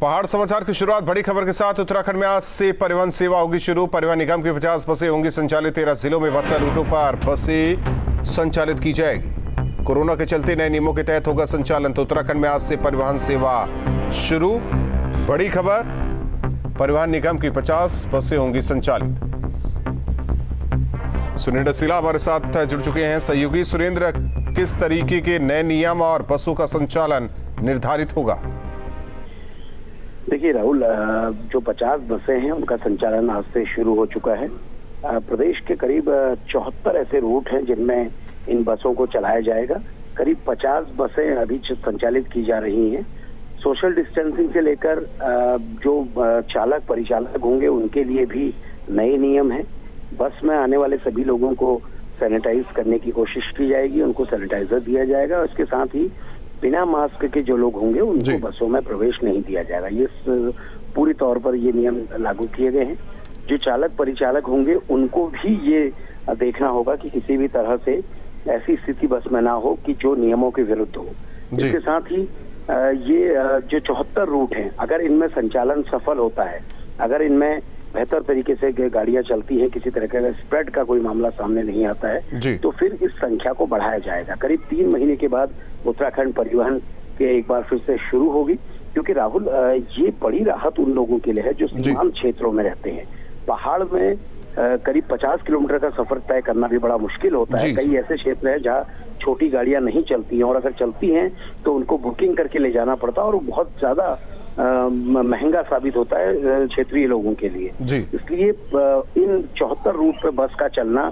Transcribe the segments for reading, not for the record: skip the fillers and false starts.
पहाड़ समाचार की शुरुआत बड़ी खबर के साथ। उत्तराखंड में आज से परिवहन सेवा होगी शुरू। परिवहन निगम की 50 बसें होंगी संचालित। 13 जिलों में 72 रूटों पर बसें संचालित की जाएगी। कोरोना के चलते नए नियमों के तहत होगा संचालन। तो उत्तराखंड में आज से परिवहन सेवा शुरू। बड़ी खबर, परिवहन निगम की 50 बसें होंगी संचालित। सुरेंद्र सिला हमारे साथ जुड़ चुके हैं। सहयोगी सुरेंद्र, किस तरीके के नए नियम और बसों का संचालन निर्धारित होगा? देखिए राहुल, जो 50 बसें हैं उनका संचालन आज से शुरू हो चुका है। प्रदेश के करीब 74 ऐसे रूट हैं जिनमें इन बसों को चलाया जाएगा। करीब 50 बसें अभी संचालित की जा रही हैं। सोशल डिस्टेंसिंग से लेकर जो चालक परिचालक होंगे उनके लिए भी नए नियम हैं। बस में आने वाले सभी लोगों को सैनिटाइज करने की कोशिश की जाएगी, उनको सैनिटाइजर दिया जाएगा और इसके साथ ही बिना मास्क के जो लोग होंगे उनको बसों में प्रवेश नहीं दिया जाएगा। ये पूरी तौर पर ये नियम लागू किए गए हैं। जो चालक परिचालक होंगे उनको भी ये देखना होगा कि किसी भी तरह से ऐसी स्थिति बस में ना हो कि जो नियमों के विरुद्ध हो। इसके साथ ही ये जो 74 रूट हैं, अगर इनमें संचालन सफल होता है, अगर इनमें बेहतर तरीके से गाड़ियां चलती हैं, किसी तरह का स्प्रेड का कोई मामला सामने नहीं आता है, तो फिर इस संख्या को बढ़ाया जाएगा। करीब 3 महीने के बाद उत्तराखंड परिवहन के एक बार फिर से शुरू होगी। क्योंकि राहुल, ये बड़ी राहत उन लोगों के लिए है जो सीमांत क्षेत्रों में रहते हैं। पहाड़ में करीब 50 किलोमीटर का सफर तय करना भी बड़ा मुश्किल होता है। कई ऐसे क्षेत्र हैं जहाँ छोटी गाड़ियां नहीं चलती हैं और अगर चलती हैं तो उनको बुकिंग करके ले जाना पड़ता है और बहुत ज्यादा महंगा साबित होता है क्षेत्रीय लोगों के लिए। इसलिए इन 74 रूट पे बस का चलना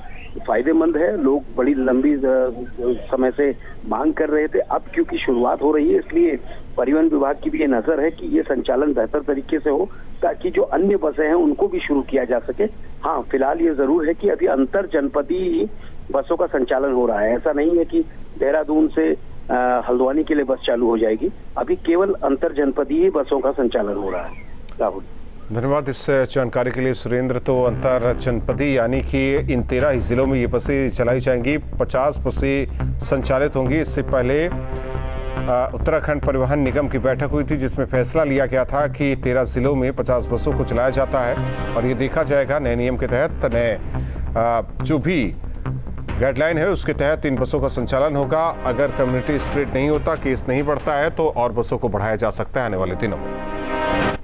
फायदेमंद है। लोग बड़ी लंबी समय से मांग कर रहे थे। अब क्योंकि शुरुआत हो रही है, इसलिए परिवहन विभाग की भी ये नजर है कि ये संचालन बेहतर तरीके से हो ताकि जो अन्य बसें हैं उनको भी शुरू किया जा सके। हाँ, फिलहाल ये जरूर है कि अभी अंतर जनपदीय बसों का संचालन हो रहा है। ऐसा नहीं है कि देहरादून से हल्द्वानी के लिए बस चालू हो जाएगी। अभी केवल अंतर जनपदीय बसों का संचालन हो रहा है। राहुल, धन्यवाद इस जानकारी के लिए सुरेंद्र। तो अंतर जनपदीय यानी कि इन 13 ही जिलों में ये बसें चलाई जाएंगी। 50 बसें संचालित होंगी। इससे पहले उत्तराखंड परिवहन निगम की बैठक हुई थी जिसमें फैसला लिया गया था कि 13 जिलों में 50 बसों को चलाया जाता है और ये देखा जाएगा नए नियम के तहत, नए जो भी गाइडलाइन है उसके तहत इन बसों का संचालन होगा। अगर कम्युनिटी स्प्रेड नहीं होता, केस नहीं बढ़ता है तो और बसों को बढ़ाया जा सकता है आने वाले दिनों में।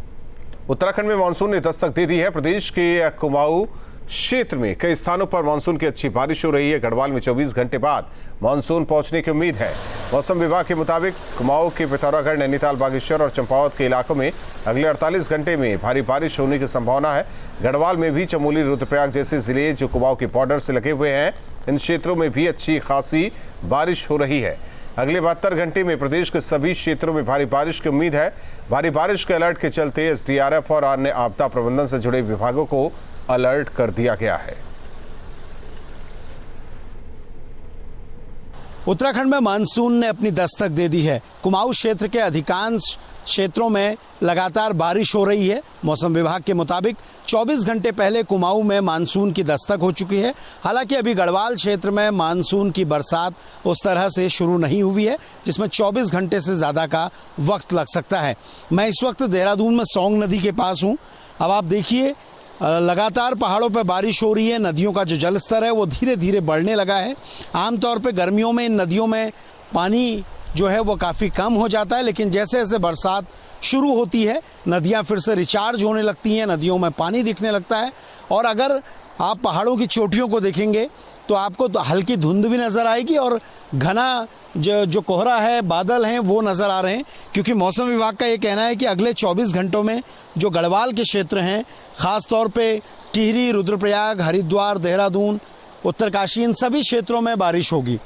उत्तराखंड में मानसून ने दस्तक दे दी है। प्रदेश के कुमाऊं क्षेत्र में कई स्थानों पर मानसून की अच्छी बारिश हो रही है। गढ़वाल में 24 घंटे बाद मानसून पहुंचने की उम्मीद है। मौसम विभाग के मुताबिक कुमाऊं के पिथौरागढ़, नैनीताल, बागेश्वर और चंपावत के इलाकों में अगले 48 घंटे में भारी बारिश होने की संभावना है। गढ़वाल में भी चमोली, रुद्रप्रयाग जैसे जिले जो कुमाऊं के बॉर्डर से लगे हुए हैं, इन क्षेत्रों में भी अच्छी खासी बारिश हो रही है। अगले 72 घंटे में प्रदेश के सभी क्षेत्रों में भारी बारिश की उम्मीद है। भारी बारिश के अलर्ट के चलते एसडीआरएफ और अन्य आपदा प्रबंधन से जुड़े विभागों को अलर्ट कर दिया गया है। उत्तराखंड में मानसून ने अपनी दस्तक दे दी है। कुमाऊं क्षेत्र के अधिकांश क्षेत्रों में लगातार बारिश हो रही है। मौसम विभाग के मुताबिक 24 घंटे पहले कुमाऊं में मानसून की दस्तक हो चुकी है। हालांकि अभी गढ़वाल क्षेत्र में मानसून की बरसात उस तरह से शुरू नहीं हुई है जिसमें 24 घंटे से ज़्यादा का वक्त लग सकता है। मैं इस वक्त देहरादून में सौंग नदी के पास हूँ। अब आप देखिए, लगातार पहाड़ों पर बारिश हो रही है। नदियों का जो जल स्तर है वो धीरे धीरे बढ़ने लगा है। आमतौर पे गर्मियों में इन नदियों में पानी जो है वो काफ़ी कम हो जाता है, लेकिन जैसे जैसे बरसात शुरू होती है नदियां फिर से रिचार्ज होने लगती हैं, नदियों में पानी दिखने लगता है। और अगर आप पहाड़ों की चोटियों को देखेंगे तो आपको तो हल्की धुंध भी नज़र आएगी और घना जो कोहरा है, बादल हैं, वो नज़र आ रहे हैं। क्योंकि मौसम विभाग का ये कहना है कि अगले 24 घंटों में जो गढ़वाल के क्षेत्र हैं, ख़ास तौर पे टिहरी, रुद्रप्रयाग, हरिद्वार, देहरादून, उत्तरकाशी, इन सभी क्षेत्रों में बारिश होगी।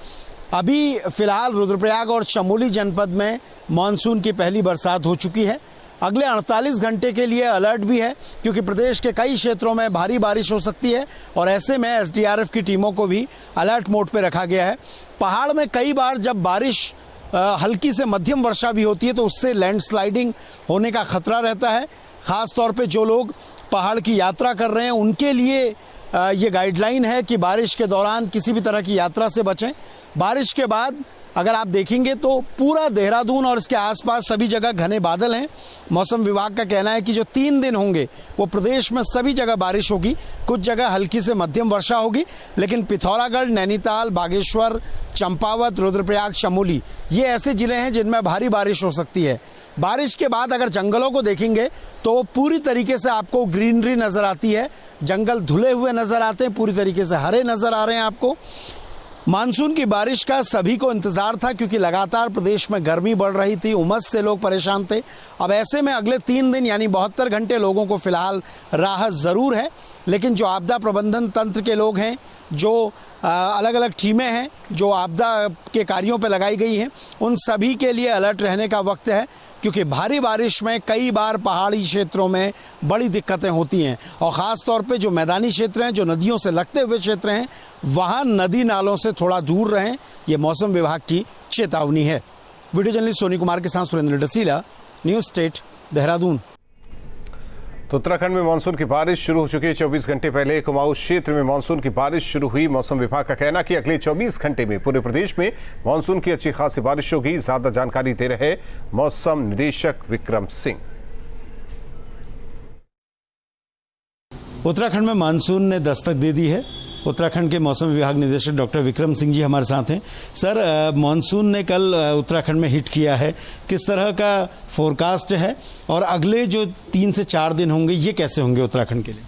अभी फ़िलहाल रुद्रप्रयाग और चमोली जनपद में मानसून की पहली बरसात हो चुकी है। अगले 48 घंटे के लिए अलर्ट भी है क्योंकि प्रदेश के कई क्षेत्रों में भारी बारिश हो सकती है और ऐसे में एसडीआरएफ की टीमों को भी अलर्ट मोड पे रखा गया है। पहाड़ में कई बार जब बारिश हल्की से मध्यम वर्षा भी होती है तो उससे लैंडस्लाइडिंग होने का खतरा रहता है। ख़ास तौर पे जो लोग पहाड़ की यात्रा कर रहे हैं उनके लिए ये गाइडलाइन है कि बारिश के दौरान किसी भी तरह की यात्रा से बचें। बारिश के बाद अगर आप देखेंगे तो पूरा देहरादून और इसके आसपास सभी जगह घने बादल हैं। मौसम विभाग का कहना है कि जो 3 दिन होंगे वो प्रदेश में सभी जगह बारिश होगी, कुछ जगह हल्की से मध्यम वर्षा होगी, लेकिन पिथौरागढ़, नैनीताल, बागेश्वर, चंपावत, रुद्रप्रयाग, चमोली ये ऐसे जिले हैं जिनमें भारी बारिश हो सकती है। बारिश के बाद अगर जंगलों को देखेंगे तो पूरी तरीके से आपको ग्रीनरी नजर आती है, जंगल धुले हुए नजर आते हैं, पूरी तरीके से हरे नजर आ रहे हैं आपको। मानसून की बारिश का सभी को इंतजार था क्योंकि लगातार प्रदेश में गर्मी बढ़ रही थी, उमस से लोग परेशान थे। अब ऐसे में अगले 3 दिन यानी 72 घंटे लोगों को फिलहाल राहत जरूर है, लेकिन जो आपदा प्रबंधन तंत्र के लोग हैं, जो अलग अलग टीमें हैं जो आपदा के कार्यों पर लगाई गई हैं, उन सभी के लिए अलर्ट रहने का वक्त है क्योंकि भारी बारिश में कई बार पहाड़ी क्षेत्रों में बड़ी दिक्कतें होती हैं और ख़ास तौर पे जो मैदानी क्षेत्र हैं, जो नदियों से लगते हुए क्षेत्र हैं, वहाँ नदी नालों से थोड़ा दूर रहें, ये मौसम विभाग की चेतावनी है। वीडियो जर्नलिस्ट सोनी कुमार के साथ सुरेंद्र डसीला, न्यूज़ स्टेट, देहरादून। तो उत्तराखंड में मानसून की बारिश शुरू हो चुकी है। 24 घंटे पहले कुमाऊं क्षेत्र में मानसून की बारिश शुरू हुई। मौसम विभाग का कहना कि अगले 24 घंटे में पूरे प्रदेश में मानसून की अच्छी खासी बारिश होगी। ज्यादा जानकारी दे रहे मौसम निदेशक विक्रम सिंह। उत्तराखंड में मानसून ने दस्तक दे दी है। उत्तराखंड के मौसम विभाग निदेशक डॉक्टर विक्रम सिंह जी हमारे साथ हैं। सर, मानसून ने कल उत्तराखंड में हिट किया है, किस तरह का फोरकास्ट है और अगले जो 3 से 4 दिन होंगे ये कैसे होंगे उत्तराखंड के लिए?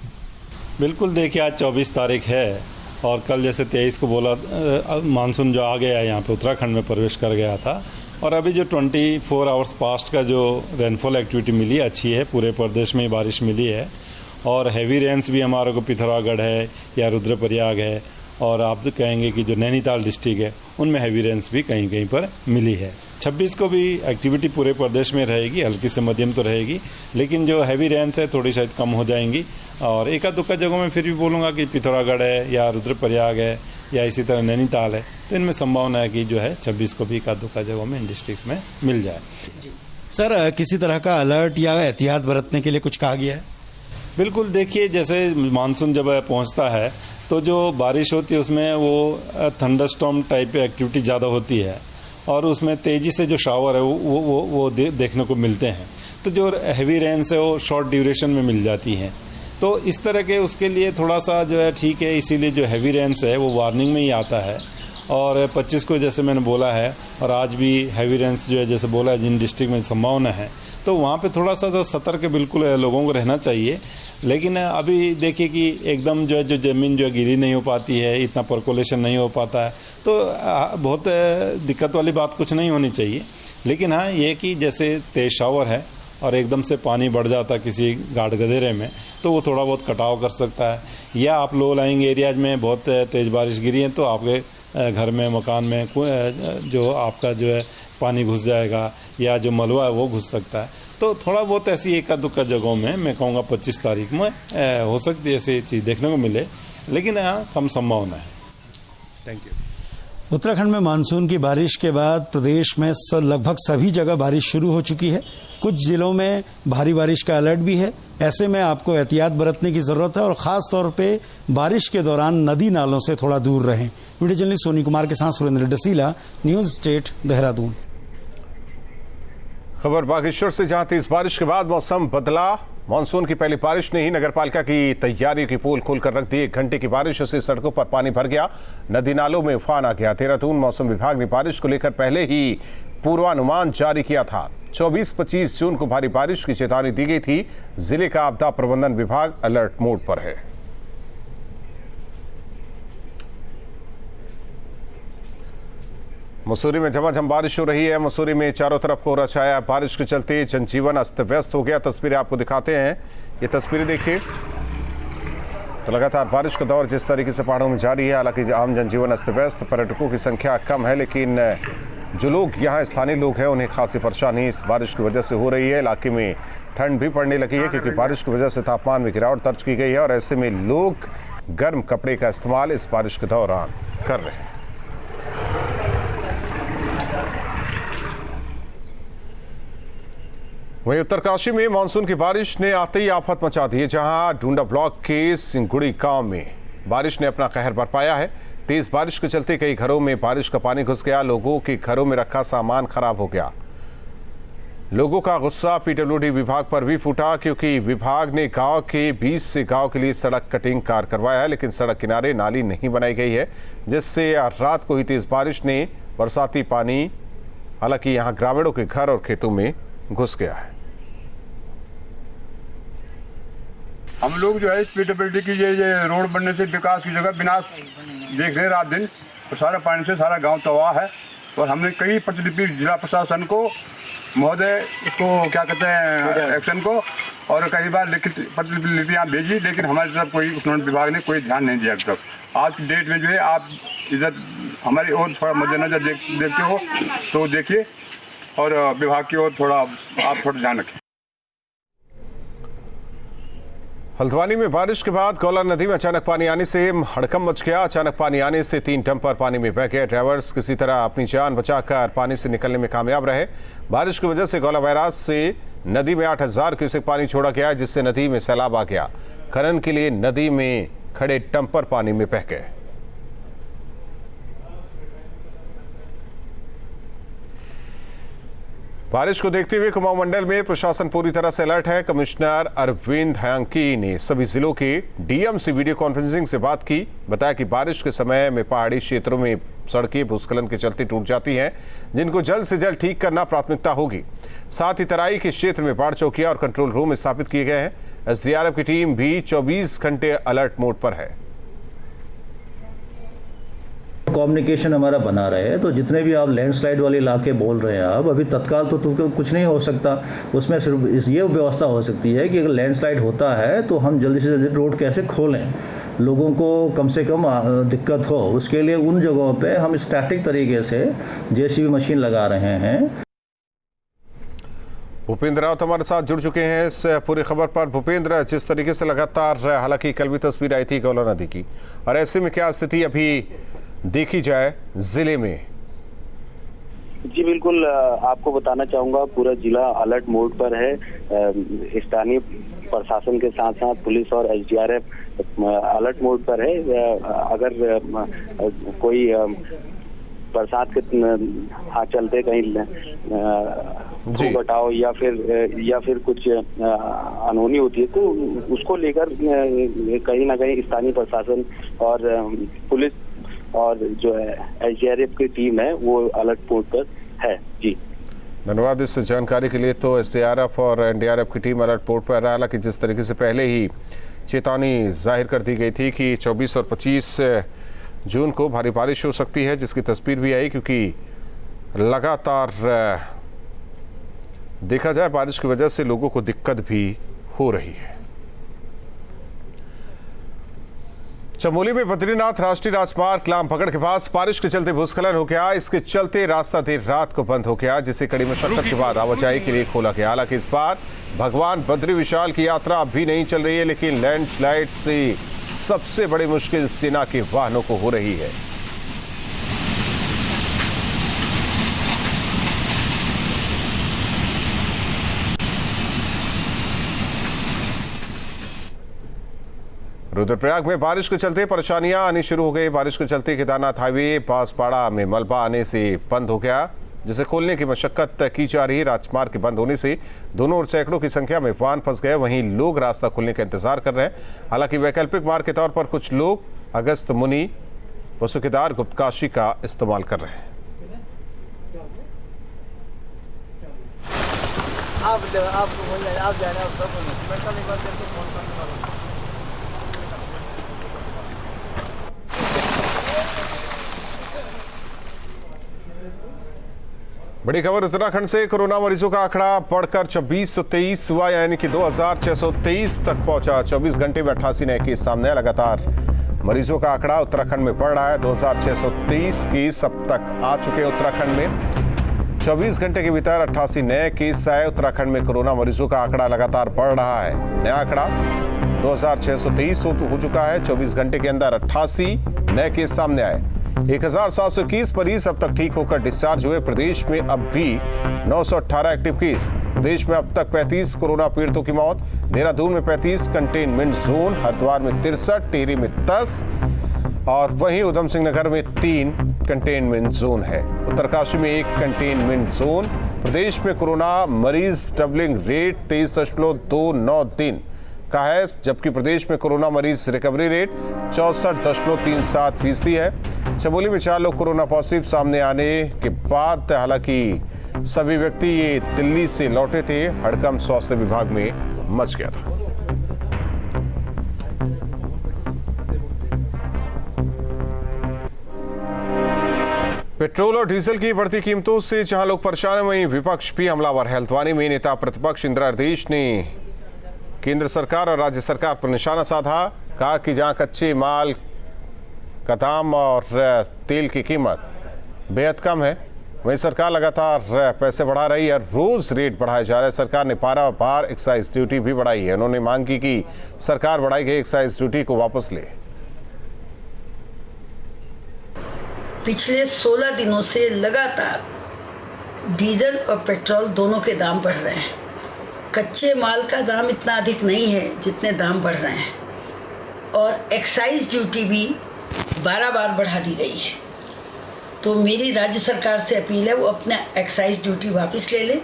बिल्कुल, देखिए आज 24 तारीख है और कल जैसे 23 को बोला मानसून जो आ गया है यहाँ पे उत्तराखंड में प्रवेश कर गया था और अभी जो 24 आवर्स पास्ट का जो रेनफॉल एक्टिविटी मिली अच्छी है, पूरे प्रदेश में बारिश मिली है और हैवी रेंस भी हमारे को पिथौरागढ़ है या रुद्रप्रयाग है और आप तो कहेंगे कि जो नैनीताल डिस्ट्रिक्ट है उनमें हैवी रेंस भी कहीं कहीं पर मिली है। 26 को भी एक्टिविटी पूरे प्रदेश में रहेगी, हल्की से मध्यम तो रहेगी, लेकिन जो हैवी रेंस है थोड़ी शायद कम हो जाएंगी और एका दुक्का जगहों में फिर भी बोलूँगा कि पिथौरागढ़ है या रुद्रप्रयाग है या इसी तरह नैनीताल है, तो इनमें संभावना है कि जो है 26 को भी एका दुक्का जगहों में इन डिस्ट्रिक्ट में मिल जाए। सर, किसी तरह का अलर्ट या एहतियात बरतने के लिए कुछ कहा गया है? बिल्कुल, देखिए जैसे मानसून जब पहुंचता है तो जो बारिश होती है उसमें वो थंडरस्टॉर्म टाइप एक्टिविटी ज़्यादा होती है और उसमें तेज़ी से जो शावर है वो देखने को मिलते हैं। तो जो हैवी रेंस है वो शॉर्ट ड्यूरेशन में मिल जाती हैं। तो इस तरह के उसके लिए थोड़ा सा जो है ठीक है, इसीलिए जो हैवी रेंस है वो वार्निंग में ही आता है और 25 को जैसे मैंने बोला है और आज भी हैवी रेंस जो है जैसे बोला है जिन डिस्ट्रिक्ट में संभावना है तो वहाँ पे थोड़ा सा तो सतर्क बिल्कुल लोगों को रहना चाहिए। लेकिन अभी देखिए कि एकदम जो है जो ज़मीन जो है गिरी नहीं हो पाती है, इतना पर्कोलेशन नहीं हो पाता है, तो बहुत दिक्कत वाली बात कुछ नहीं होनी चाहिए। लेकिन हाँ ये कि जैसे तेज शावर है और एकदम से पानी बढ़ जाता किसी गाढ़ गधेरे में तो वो थोड़ा बहुत कटाव कर सकता है, या आप लो लाइंग एरियाज में बहुत तेज बारिश गिरी है तो आपके घर में मकान में जो आपका जो है पानी घुस जाएगा या जो मलबा है वो घुस सकता है। तो थोड़ा बहुत ऐसी एका दुक्का जगहों में मैं कहूँगा 25 तारीख में हो सकती है ऐसी चीज़ देखने को मिले, लेकिन यहाँ कम संभावना है। Thank you. उत्तराखंड में मानसून की बारिश के बाद प्रदेश में लगभग सभी जगह बारिश शुरू हो चुकी है। कुछ जिलों में भारी बारिश का अलर्ट भी है। ऐसे में आपको एहतियात बरतने की जरूरत है और खास तौर पे बारिश के दौरान नदी नालों से थोड़ा दूर रहें। वीडियो जर्नलिस्ट सोनी कुमार के साथ सुरेंद्र डसीला, न्यूज़ स्टेट, देहरादून। खबर बागेश्वर से, जहां तेज बारिश के बाद मौसम बदला। मानसून की पहली बारिश ने ही नगरपालिका की तैयारियों की पोल खोलकर रख दी। 1 घंटे की बारिश से सड़कों पर पानी भर गया, नदी नालों में उफान आ गया। देहरादून मौसम विभाग ने बारिश को लेकर पहले ही पूर्वानुमान जारी किया था। 24-25 जून को भारी बारिश की चेतावनी दी गई थी। जिले का आपदा प्रबंधन विभाग अलर्ट मोड पर है। मसूरी में झमाझम बारिश हो रही है। मसूरी में चारों तरफ कोहरा छाया। बारिश के चलते जनजीवन अस्त व्यस्त हो गया। तस्वीरें आपको दिखाते हैं, ये तस्वीरें देखिए। तो लगातार बारिश का दौर जिस तरीके से पहाड़ों में जारी है, हालांकि आम जनजीवन अस्त व्यस्त, पर्यटकों की संख्या कम है, लेकिन जो लोग यहाँ स्थानीय लोग हैं उन्हें खासी परेशानी इस बारिश की वजह से हो रही है। इलाके में ठंड भी पड़ने लगी है क्योंकि बारिश की वजह से तापमान में गिरावट दर्ज की गई है और ऐसे में लोग गर्म कपड़े का इस्तेमाल इस बारिश के दौरान कर रहे हैं। वहीं उत्तरकाशी में मानसून की बारिश ने आते ही आफत मचा दी है, जहां डूंडा ब्लॉक के सिंगुड़ी गांव में बारिश ने अपना कहर बरपाया है। तेज बारिश के चलते कई घरों में बारिश का पानी घुस गया। लोगों के घरों में रखा सामान खराब हो गया। लोगों का गुस्सा पीडब्ल्यूडी विभाग पर भी फूटा, क्योंकि विभाग ने गांव के बीच से गांव के लिए सड़क कटिंग कार्य करवाया है, लेकिन सड़क किनारे नाली नहीं बनाई गई है, जिससे रात को ही तेज बारिश ने बरसाती पानी हालांकि यहां ग्रामीणों के घर और खेतों में घुस गया है। हम लोग जो है पीडब्ल्यूडी की ये रोड बनने से विकास की जगह विनाश देख रहे हैं रात दिन, तो सारा पानी से सारा गांव तबाह है। और हमने कई प्रतिलिपि जिला प्रशासन को महोदय इसको क्या कहते हैं एक्शन को और कई बार लिखित प्रतिलिपियाँ भेजी, लेकिन हमारी तरफ कोई उन्होंने विभाग ने कोई ध्यान नहीं दिया अब तक। आज की डेट में जो है आप इधर हमारी ओर थोड़ा मद्देनजर देखते हो तो देखिए और विभाग की ओर थोड़ा आप थोड़ा ध्यान रखें। हल्द्वानी में बारिश के बाद गौला नदी में अचानक पानी आने से हड़कंप मच गया। अचानक पानी आने से 3 डंपर पानी में बह गए। ड्राइवर्स किसी तरह अपनी जान बचाकर पानी से निकलने में कामयाब रहे। बारिश की वजह से गौला बैराज से नदी में 8000 क्यूसेक पानी छोड़ा गया, जिससे नदी में सैलाब आ गया। खनन के लिए नदी में खड़े डंपर पानी में बह गए। बारिश को देखते हुए कुमाऊं मंडल में प्रशासन पूरी तरह से अलर्ट है। कमिश्नर अरविंद हयांकी ने सभी जिलों के डीएम से वीडियो कॉन्फ्रेंसिंग से बात की। बताया कि बारिश के समय में पहाड़ी क्षेत्रों में सड़कें भूस्खलन के चलते टूट जाती हैं, जिनको जल्द से जल्द ठीक करना प्राथमिकता होगी। साथ ही तराई के क्षेत्र में बाढ़ चौकियां और कंट्रोल रूम स्थापित किए गए हैं। एसडीआरएफ की टीम भी 24 घंटे अलर्ट मोड पर है। कम्युनिकेशन हमारा बना रहे, तो जितने भी आप लैंडस्लाइड वाले इलाके बोल रहे हैं आप, अभी तत्काल तो कुछ नहीं हो सकता। उसमें सिर्फ ये व्यवस्था हो सकती है कि अगर लैंडस्लाइड होता है तो हम जल्दी से जल्दी रोड कैसे खोलें, लोगों को कम से कम दिक्कत हो। उसके लिए उन जगहों पे हम स्टैटिक तरीके से जेसीबी मशीन लगा रहे हैं। भूपेंद्र रावत हमारे साथ जुड़ चुके हैं इस पूरी खबर पर। भूपेंद्र, जिस तरीके से लगातार हालांकि कल भी तस्वीर आई थी गौला नदी की, और ऐसे में क्या स्थिति अभी देखी जाए जिले में? जी बिल्कुल, आपको बताना चाहूँगा पूरा जिला अलर्ट मोड पर है। स्थानीय प्रशासन के साथ साथ पुलिस और एसडीआरएफ अलर्ट मोड पर है। अगर कोई बरसात के चलते कहीं बटाव या फिर कुछ अनहोनी होती है तो उसको लेकर कहीं ना कहीं स्थानीय प्रशासन और पुलिस और जो है एसडीआरएफ की टीम है वो अलर्ट मोड पर है। जी धन्यवाद इस जानकारी के लिए। तो एसडीआरएफ और एनडीआरएफ की टीम अलर्ट मोड पर है। हालांकि जिस तरीके से पहले ही चेतावनी जाहिर कर दी गई थी कि 24 और 25 जून को भारी बारिश हो सकती है, जिसकी तस्वीर भी आई, क्योंकि लगातार देखा जाए बारिश की वजह से लोगों को दिक्कत भी हो रही है। चमोली में बद्रीनाथ राष्ट्रीय राजमार्ग लामबगड़ के पास बारिश के चलते भूस्खलन हो गया। इसके चलते रास्ता देर रात को बंद हो गया, जिसे कड़ी मशक्कत के बाद आवाजाही के लिए खोला गया। हालांकि इस बार भगवान बद्री विशाल की यात्रा अब भी नहीं चल रही है, लेकिन लैंडस्लाइड से सबसे बड़ी मुश्किल सेना के वाहनों को हो रही है। रुद्रप्रयाग में बारिश के चलते परेशानियां आनी शुरू हो गई। बारिश के चलते केदारनाथ हाईवे बांसपाड़ा में मलबा आने से बंद हो गया, जिसे खोलने की मशक्कत की जा रही है। राजमार्ग के बंद होने से दोनों ओर सैकड़ों की संख्या में वाहन फंस गए। वहीं लोग रास्ता खुलने का इंतजार कर रहे हैं। हालांकि वैकल्पिक मार्ग के तौर पर कुछ लोग अगस्त मुनि वसुकेदार गुप्तकाशी का इस्तेमाल कर रहे हैं। बड़ी खबर उत्तराखंड से। कोरोना मरीजों का आंकड़ा बढ़कर 2623 हुआ, यानी कि 2623 तक पहुंचा। 24 घंटे में 88 नए केस सामने आए। लगातार मरीजों का आंकड़ा उत्तराखंड में बढ़ रहा है। 2623 केस अब तक आ चुके हैं उत्तराखंड में। 24 घंटे के भीतर 88 नए केस आए। उत्तराखंड में कोरोना मरीजों का आंकड़ा लगातार बढ़ रहा है। नया आंकड़ा 2623 हो चुका है। 24 घंटे के अंदर 88 नए केस सामने आए। 1721 मरीज अब तक ठीक होकर डिस्चार्ज हुए। प्रदेश में अब भी 918 एक्टिव केस। प्रदेश में अब तक 35 कोरोना पीड़ितों की मौत। देहरादून में 35, कंटेनमेंट जोन हरिद्वार में 63, टिहरी में 10, और वहीं उधम सिंह नगर में 3 कंटेनमेंट जोन है। उत्तरकाशी में 1 कंटेनमेंट जोन। प्रदेश में कोरोना मरीज डबलिंग रेट 23.293 का है, जबकि प्रदेश में कोरोना मरीज रिकवरी रेट 64.37% है। चमोली में 4 लोग कोरोना पॉजिटिव सामने आने के बाद, हालांकि सभी व्यक्ति ये दिल्ली से लौटे थे। हड़कंप स्वास्थ्य विभाग में मच गया था। पेट्रोल और डीजल की बढ़ती कीमतों से जहां लोग परेशान हैं, वहीं विपक्ष भी हमलावर है। हल्द्वानी में नेता प्रतिपक्ष इंदिरा हृदयेश ने केंद्र सरकार और राज्य सरकार पर निशाना साधा। कहा कि जहां कच्चे माल का दाम और तेल की कीमत बेहद कम है, वहीं सरकार लगातार पैसे बढ़ा रही है। रोज रेट बढ़ाए जा रहे हैं। सरकार ने 12 बार एक्साइज ड्यूटी भी बढ़ाई है। उन्होंने मांग की कि सरकार बढ़ाई गई एक्साइज ड्यूटी को वापस ले। पिछले 16 दिनों से लगातार डीजल और पेट्रोल दोनों के दाम बढ़ रहे हैं। कच्चे माल का दाम इतना अधिक नहीं है जितने दाम बढ़ रहे हैं, और एक्साइज ड्यूटी भी 12 बार बढ़ा दी गई है। तो मेरी राज्य सरकार से अपील है वो अपना एक्साइज ड्यूटी वापस ले लें,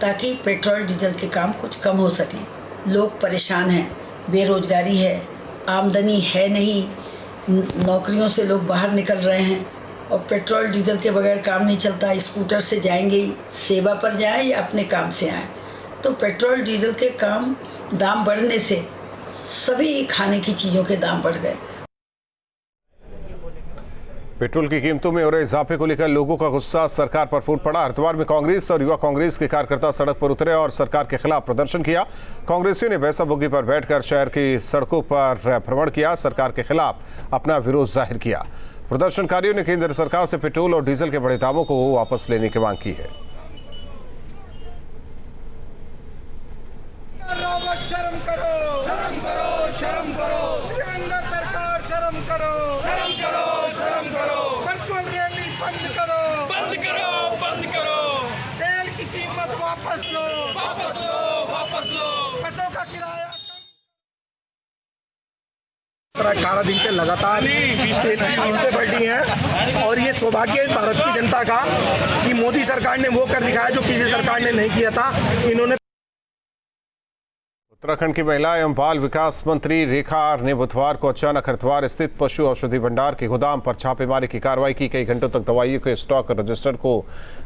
ताकि पेट्रोल डीजल के काम कुछ कम हो सकें। लोग परेशान हैं, बेरोजगारी है, आमदनी है नहीं, नौकरियों से लोग बाहर निकल रहे हैं, और पेट्रोल डीजल के बगैर काम नहीं चलता। स्कूटर से जाएंगे ही, सेवा पर जाएं या अपने काम से आएँ। तो पेट्रोल डीजल के दाम बढ़ने से सभी खाने की चीज़ों के दाम बढ़ गए। पेट्रोल की कीमतों में हो रहे इजाफे को लेकर लोगों का गुस्सा सरकार पर फूट पड़ा। हरिद्वार में कांग्रेस और युवा कांग्रेस के कार्यकर्ता सड़क पर उतरे और सरकार के खिलाफ प्रदर्शन किया। कांग्रेसियों ने बैसा बोगी पर बैठकर शहर की सड़कों पर भ्रमण किया, सरकार के खिलाफ अपना विरोध जाहिर किया। प्रदर्शनकारियों ने केंद्र सरकार से पेट्रोल और डीजल के बढ़े दामों को वापस लेने की मांग की है। शर्म करो, शर्म करो, शर्म करो, केंद्र सरकार शर्म करो, शर्म करो, शर्म करो, वर्चुअल रैली बंद करो, बंद करो, बंद करो, तेल की कीमत वापस लो, वापस लो, वापस लो, बसों का किराया 18 दिन से लगातार कीमतें बढ़ी हैं, और ये सौभाग्य है भारत की जनता का कि मोदी सरकार ने वो कर दिखाया जो किसी सरकार ने नहीं किया था। इन्होंने उत्तराखंड की महिला एवं बाल विकास मंत्री रेखा आर ने बुधवार को अचानक हरिद्वार स्थित पशु औषधि भंडार के गोदाम पर छापेमारी की कार्रवाई की। कई घंटों तक दवाइयों के स्टॉक रजिस्टर को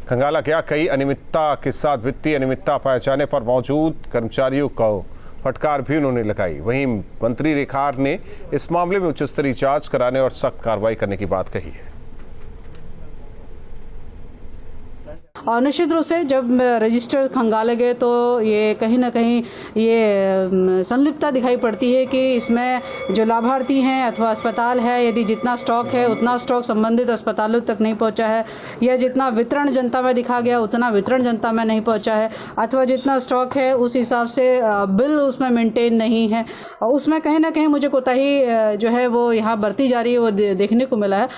खंगाला गया। कई अनियमितता के साथ वित्तीय अनियमितता पाए जाने पर मौजूद कर्मचारियों को फटकार भी उन्होंने लगाई। वहीं मंत्री रेखा आर ने इस मामले में उच्च स्तरीय जांच कराने और सख्त कार्रवाई करने की बात कही है। और निश्चित रूप से जब रजिस्टर खंगाले गए तो ये कहीं ना कहीं ये संलिप्तता दिखाई पड़ती है कि इसमें जो लाभार्थी हैं अथवा अस्पताल है, यदि जितना स्टॉक है उतना स्टॉक संबंधित अस्पतालों तक नहीं पहुंचा है, या जितना वितरण जनता में दिखा गया उतना वितरण जनता में नहीं पहुंचा है, अथवा जितना स्टॉक है उस हिसाब से बिल उसमें मेंटेन नहीं है, और उसमें कहीं ना कहीं मुझे कोताही जो है वो यहाँ बरती जा रही है, वो देखने को मिला है।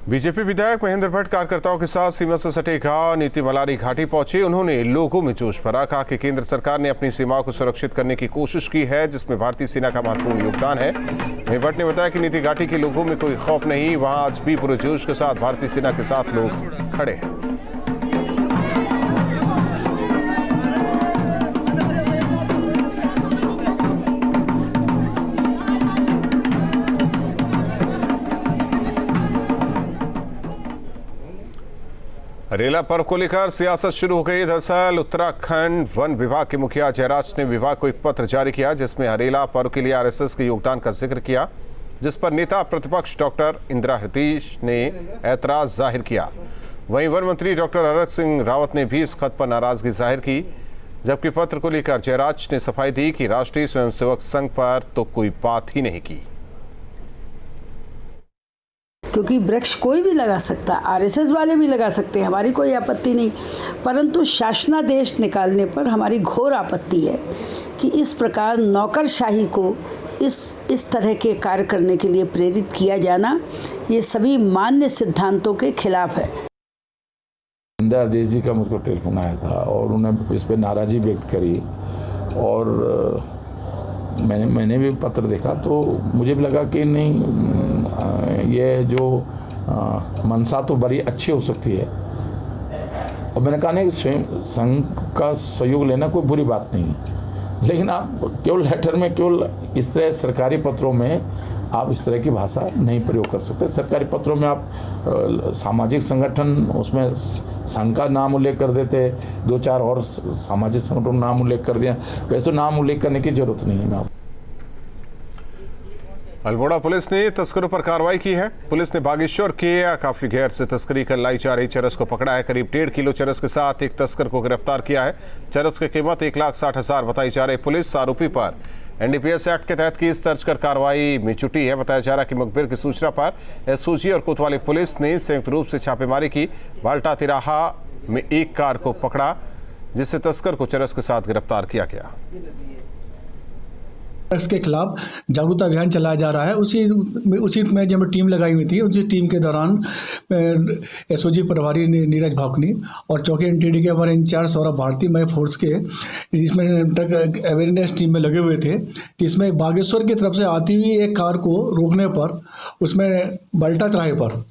बीजेपी विधायक महेंद्र भट्ट कार्यकर्ताओं के साथ सीमा से सटे गांव नीति मलारी घाटी पहुंचे। उन्होंने लोगों में जोश भरा। कहा कि केंद्र सरकार ने अपनी सीमाओं को सुरक्षित करने की कोशिश की है, जिसमें भारतीय सेना का महत्वपूर्ण योगदान है। महेंद्र भट्ट ने बताया कि नीति घाटी के लोगों में कोई खौफ नहीं, वहां आज भी पूरे जोश के साथ भारतीय सेना के साथ लोग खड़े हैं। हरेला पर्व को लेकर सियासत शुरू हो गई। दरअसल उत्तराखंड वन विभाग के मुखिया जयराज ने विभाग को एक पत्र जारी किया, जिसमें हरेला पर्व के लिए आरएसएस के योगदान का जिक्र किया, जिस पर नेता प्रतिपक्ष डॉक्टर इंदिरा हृदयेश ने ऐतराज जाहिर किया। वहीं वन मंत्री डॉक्टर हरक सिंह रावत ने भी इस खत पर नाराजगी जाहिर की, जबकि पत्र को लेकर जयराज ने सफाई दी कि राष्ट्रीय स्वयंसेवक संघ पर तो कोई बात ही नहीं की, क्योंकि वृक्ष कोई भी लगा सकता है, आरएसएस वाले भी लगा सकते हैं, हमारी कोई आपत्ति नहीं, परंतु शासनादेश निकालने पर हमारी घोर आपत्ति है कि इस प्रकार नौकरशाही को इस तरह के कार्य करने के लिए प्रेरित किया जाना, ये सभी मान्य सिद्धांतों के खिलाफ है। इंदिरा हृदयेश जी का मुझको टेलीफोन आया था और उन्होंने इस पर नाराज़गी व्यक्त करी, और मैंने भी पत्र देखा तो मुझे भी लगा कि नहीं, ये जो मंशा तो बड़ी अच्छी हो सकती है। और मैंने कहा नहीं, स्वयं संघ का सहयोग लेना कोई बुरी बात नहीं है, लेकिन आप केवल लेटर में, केवल इस तरह सरकारी पत्रों में आप इस तरह की भाषा नहीं प्रयोग कर सकते। सरकारी पत्रों में आप सामाजिक संगठन, उसमें संघ का नाम उल्लेख कर देते, 2-4 और सामाजिक संगठनों का नाम उल्लेख कर दिया। वैसे तो नाम उल्लेख करने की जरूरत नहीं है। मैं अल्मोड़ा पुलिस ने तस्करों पर कार्रवाई की है। पुलिस ने बागेश्वर के काफली घेर से तस्करी कर लाई जा रही चरस को पकड़ा है। करीब 1.5 किलो चरस के साथ एक तस्कर को गिरफ्तार किया है। चरस की कीमत 1,60,000 बताई जा रही। पुलिस आरोपी पर NDPS एक्ट के तहत केस दर्ज कर कार्रवाई में जुटी है। बताया जा रहा है कि मुखबिर की सूचना पर SOG और कोतवाली पुलिस ने संयुक्त रूप से छापेमारी की। बाल्टा तिराहा में एक कार को पकड़ा, जिससे तस्कर को चरस के साथ गिरफ्तार किया गया। ड्रग्स के खिलाफ जागरूकता अभियान चलाया जा रहा है। उसी में जब टीम लगाई हुई थी, उसी टीम के दौरान SOG प्रभारी नीरज भाकनी और चौकी NTD के हमारे इंचार्ज सौरभ भारती, मैं फोर्स के जिसमें ड्रग अवेयरनेस टीम में लगे हुए थे, जिसमें बागेश्वर की तरफ से आती हुई एक कार को रोकने पर उसमें बल्टा चौराहे पर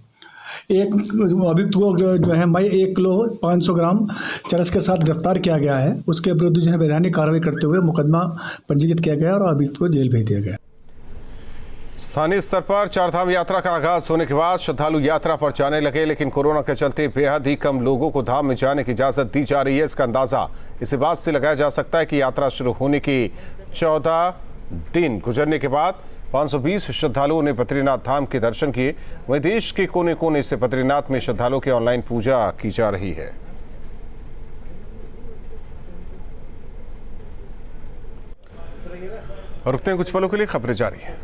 एक अभियुक्त को जो है 1 किलो 500 ग्राम चरस के साथ गिरफ्तार किया गया है। उसके विरुद्ध जो है वैधानिक कार्रवाई करते हुए मुकदमा पंजीकृत किया गया और अभियुक्त को जेल भेज दिया गया। स्थानीय स्तर पर चारधाम यात्रा का आगाज होने के बाद श्रद्धालु यात्रा पर जाने लगे, लेकिन कोरोना के चलते बेहद ही कम लोगों को धाम में जाने की इजाजत दी जा रही है। इसका अंदाजा इसी बात से लगाया जा सकता है कि यात्रा शुरू होने की 14 दिन गुजरने के बाद 520 श्रद्धालुओं ने बद्रीनाथ धाम के दर्शन किए। वहीं देश के कोने कोने से बद्रीनाथ में श्रद्धालुओं की ऑनलाइन पूजा की जा रही है। और रुकते हैं कुछ पलों के लिए, खबरें जारी हैं।